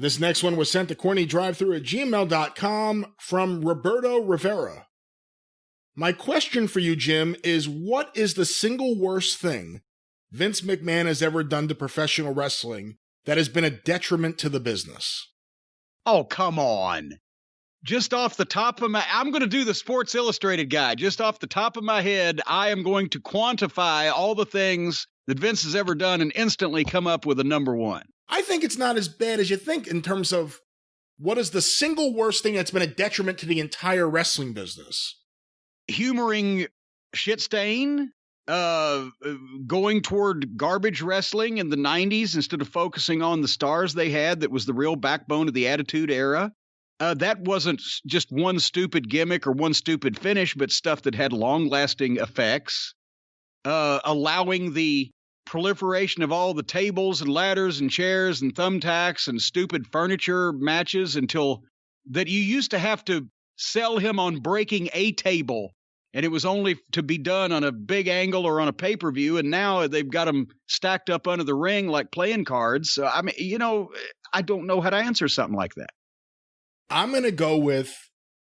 This next one was sent to CornyDriveThru at gmail.com from Roberto Rivera. My question for you, Jim, is what is the single worst thing Vince McMahon has ever done to professional wrestling that has been a detriment to the business? Oh, come on. Just off the top of I'm going to do the Sports Illustrated guy. Just off the top of my head, I am going to quantify all the things that Vince has ever done and instantly come up with a number one. I think it's not as bad as you think in terms of what is the single worst thing that's been a detriment to the entire wrestling business. Humoring shit stain, going toward garbage wrestling in the 90s instead of focusing on the stars they had that was the real backbone of the Attitude Era. That wasn't just one stupid gimmick or one stupid finish, but stuff that had long-lasting effects. Allowing the proliferation of all the tables and ladders and chairs and thumbtacks and stupid furniture matches until that you used to have to sell him on breaking a table. And it was only to be done on a big angle or on a pay-per-view. And now they've got them stacked up under the ring like playing cards. So, I mean, I don't know how to answer something like that. I'm going to go with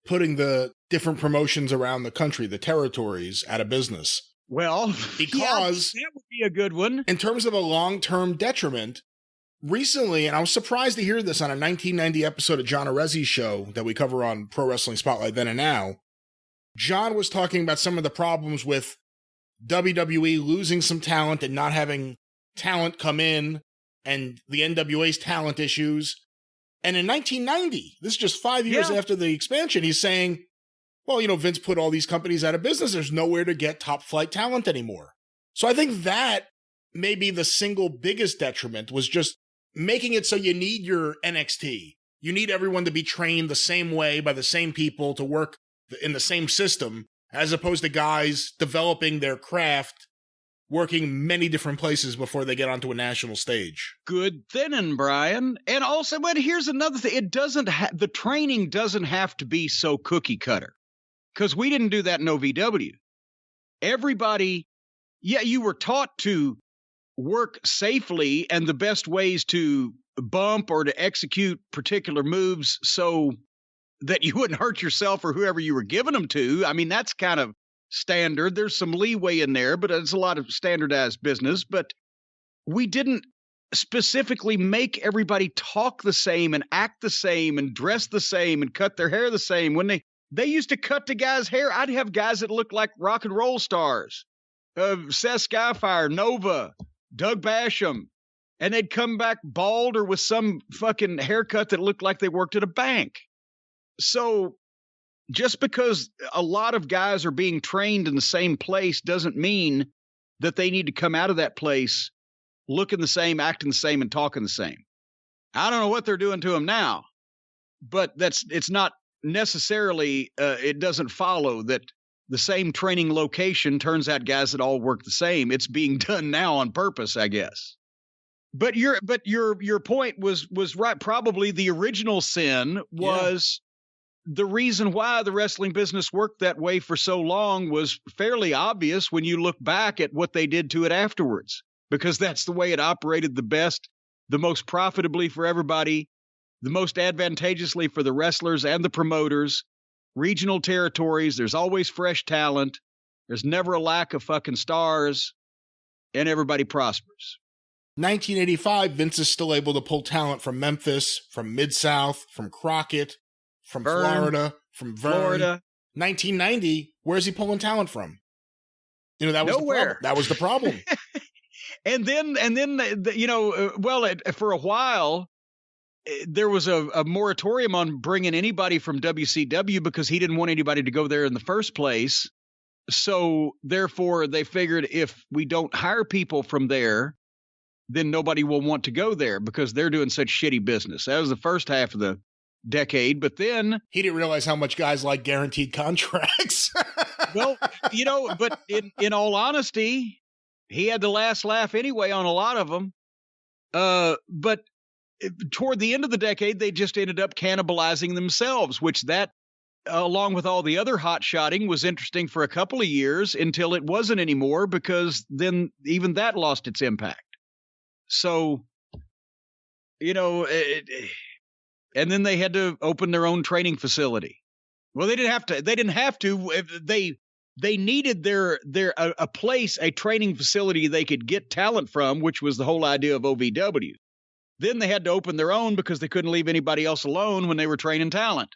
putting the different promotions around the country, the territories, out of business. Well, because that would be a good one. In terms of a long-term detriment, recently, and I was surprised to hear this on a 1990 episode of John Arezzi's show that we cover on Pro Wrestling Spotlight Then and Now, John was talking about some of the problems with WWE losing some talent and not having talent come in and the NWA's talent issues. And in 1990, this is just 5 years after the expansion, he's saying, well, Vince put all these companies out of business. There's nowhere to get top flight talent anymore. So I think that may be the single biggest detriment, was just making it so you need your NXT. You need everyone to be trained the same way by the same people to work in the same system, as opposed to guys developing their craft, working many different places before they get onto a national stage. Good thinning, Brian. And also, but here's another thing. The training doesn't have to be so cookie cutter. Because we didn't do that in OVW. Everybody, you were taught to work safely and the best ways to bump or to execute particular moves so that you wouldn't hurt yourself or whoever you were giving them to. I mean, that's kind of standard. There's some leeway in there, but it's a lot of standardized business. But we didn't specifically make everybody talk the same and act the same and dress the same and cut their hair the same. When they used to cut the guy's hair. I'd have guys that looked like rock and roll stars. Seth Skyfire, Nova, Doug Basham. And they'd come back bald or with some fucking haircut that looked like they worked at a bank. So just because a lot of guys are being trained in the same place doesn't mean that they need to come out of that place looking the same, acting the same, and talking the same. I don't know what they're doing to them now, but it's not necessarily, it doesn't follow that the same training location turns out guys that all work the same. It's being done now on purpose, I guess. But your point was right. Probably the original sin was the reason why the wrestling business worked that way for so long was fairly obvious when you look back at what they did to it afterwards, because that's the way it operated the best, the most profitably for everybody, the most advantageously for the wrestlers and the promoters. Regional territories, there's always fresh talent. There's never a lack of fucking stars, and everybody prospers. 1985, Vince is still able to pull talent from Memphis, from Mid-South, from Crockett, from Florida, from Vern. 1990, where's he pulling talent from? That was nowhere. That was the problem. and then, for a while, there was a moratorium on bringing anybody from WCW because he didn't want anybody to go there in the first place. So therefore, they figured if we don't hire people from there, then nobody will want to go there because they're doing such shitty business. That was the first half of the decade. But then he didn't realize how much guys like guaranteed contracts. Well, but in all honesty, he had the last laugh anyway on a lot of them. But toward the end of the decade, they just ended up cannibalizing themselves, which along with all the other hot shotting, was interesting for a couple of years until it wasn't anymore, because then even that lost its impact. So, And then they had to open their own training facility. Well, they didn't have to. They didn't have to. They needed a place, a training facility they could get talent from, which was the whole idea of OVW. Then they had to open their own because they couldn't leave anybody else alone when they were training talent.